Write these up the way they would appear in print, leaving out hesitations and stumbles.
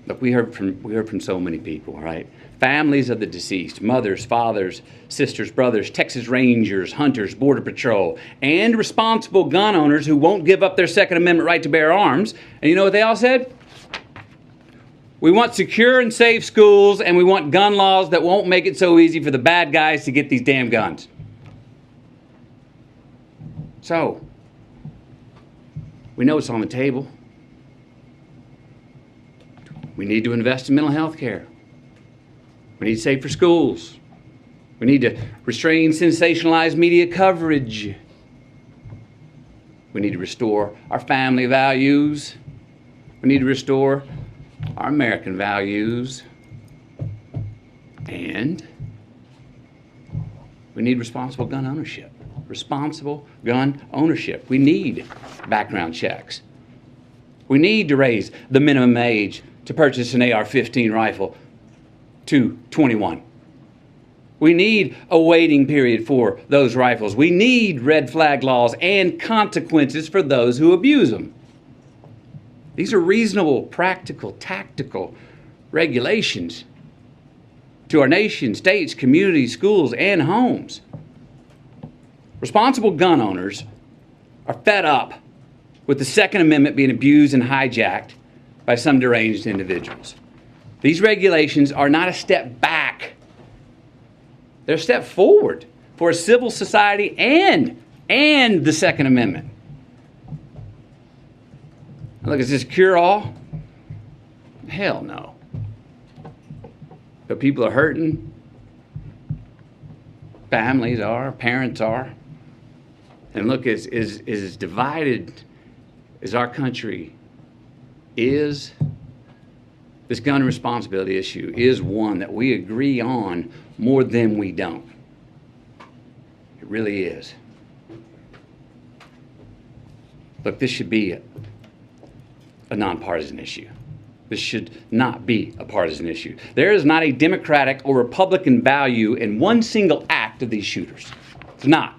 Look, we heard from so many people, right? Families of the deceased, mothers, fathers, sisters, brothers, Texas Rangers, hunters, Border Patrol, and responsible gun owners who won't give up their Second Amendment right to bear arms. And you know what they all said? We want secure and safe schools, and we want gun laws that won't make it so easy for the bad guys to get these damn guns. So, we know it's on the table. We need to invest in mental health care. We need safer schools. We need to restrain sensationalized media coverage. We need to restore our family values. We need to restore our American values. And we need responsible gun ownership. Responsible gun ownership. We need background checks. We need to raise the minimum age to purchase an AR-15 rifle to 21. We need a waiting period for those rifles. We need red flag laws and consequences for those who abuse them. These are reasonable, practical, tactical regulations to our nation, states, communities, schools, and homes. Responsible gun owners are fed up with the Second Amendment being abused and hijacked by some deranged individuals. These regulations are not a step back. They're a step forward for a civil society and the Second Amendment. Look, is this cure-all? Hell no. But people are hurting. Families are, parents are. And look, as divided as our country is, this gun responsibility issue is one that we agree on more than we don't. It really is. Look, this should be a nonpartisan issue. This should not be a partisan issue. There is not a Democratic or Republican value in one single act of these shooters. It's not.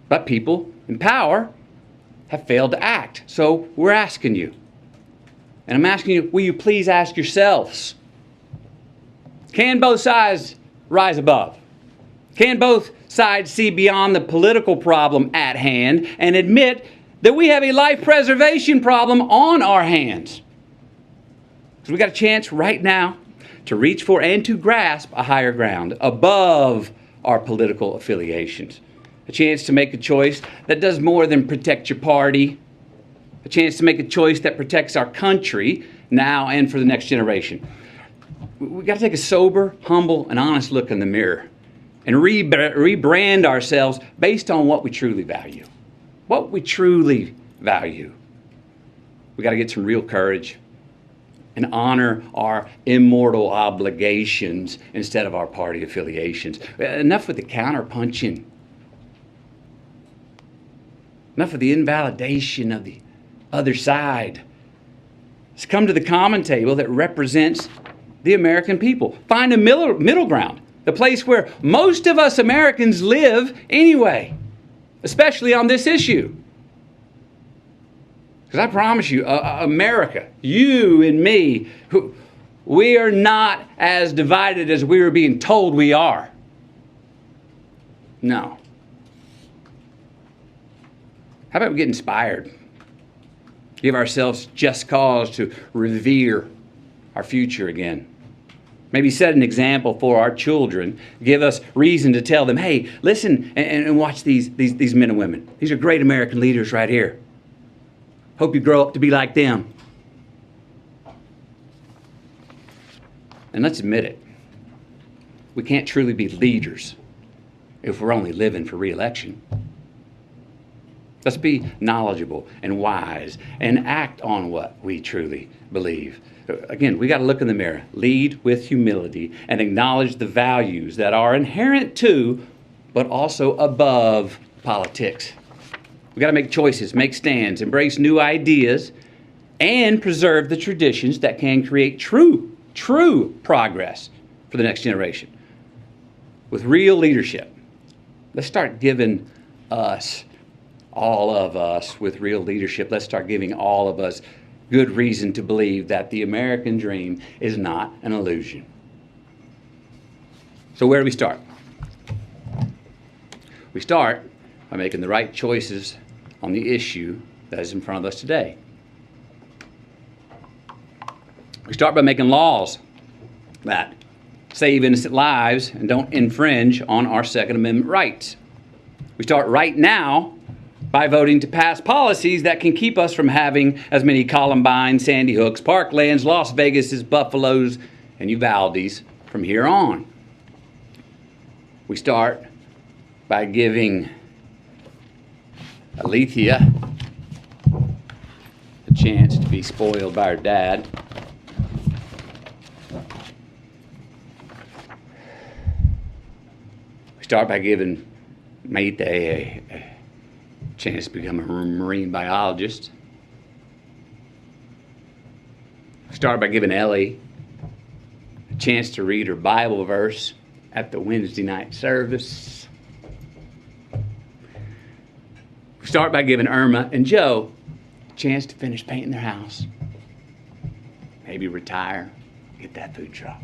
But people in power have failed to act. So we're asking you. And I'm asking you, will you please ask yourselves, can both sides rise above? Can both sides see beyond the political problem at hand and admit that we have a life preservation problem on our hands? Because we got a chance right now to reach for and to grasp a higher ground above our political affiliations. A chance to make a choice that does more than protect your party. A chance to make a choice that protects our country now and for the next generation. We've got to take a sober, humble, and honest look in the mirror and rebrand ourselves based on what we truly value. What we truly value. We've got to get some real courage and honor our immortal obligations instead of our party affiliations. Enough with the counterpunching. Enough of the invalidation of the other side. Let's come to the common table that represents the American people. Find a middle ground, the place where most of us Americans live anyway, especially on this issue. Because I promise you, America, you and me, we are not as divided as we are being told we are. No. How about we get inspired? Give ourselves just cause to revere our future again. Maybe set an example for our children. Give us reason to tell them, hey, listen and watch these men and women. These are great American leaders right here. Hope you grow up to be like them. And let's admit it. We can't truly be leaders if we're only living for re-election. Let's be knowledgeable and wise and act on what we truly believe. Again, we got to look in the mirror, lead with humility, and acknowledge the values that are inherent to, but also above politics. We got to make choices, make stands, embrace new ideas, and preserve the traditions that can create true progress for the next generation. With real leadership, let's start giving us, all of us, with real leadership, let's start giving all of us good reason to believe that the American dream is not an illusion. So where do we start? We start by making the right choices on the issue that is in front of us today. We start by making laws that save innocent lives and don't infringe on our Second Amendment rights. We start right now by voting to pass policies that can keep us from having as many Columbine, Sandy Hooks, Parklands, Las Vegases, Buffaloes, and Uvaldes from here on. We start by giving Alethea a chance to be spoiled by her dad. We start by giving Mayte a chance to become a marine biologist. We start by giving Ellie a chance to read her Bible verse at the Wednesday night service. We start by giving Irma and Joe a chance to finish painting their house. Maybe retire, get that food truck.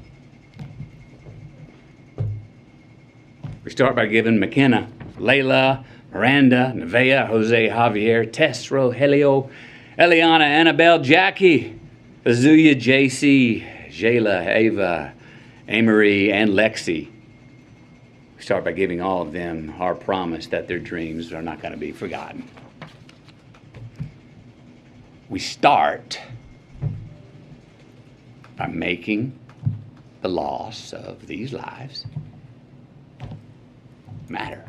We start by giving McKenna, Layla, Miranda, Nevaeh, Jose, Javier, Tess, Rogelio, Eliana, Annabelle, Jackie, Azuya, JC, Jayla, Ava, Amory, and Lexi. We start by giving all of them our promise that their dreams are not going to be forgotten. We start by making the loss of these lives matter.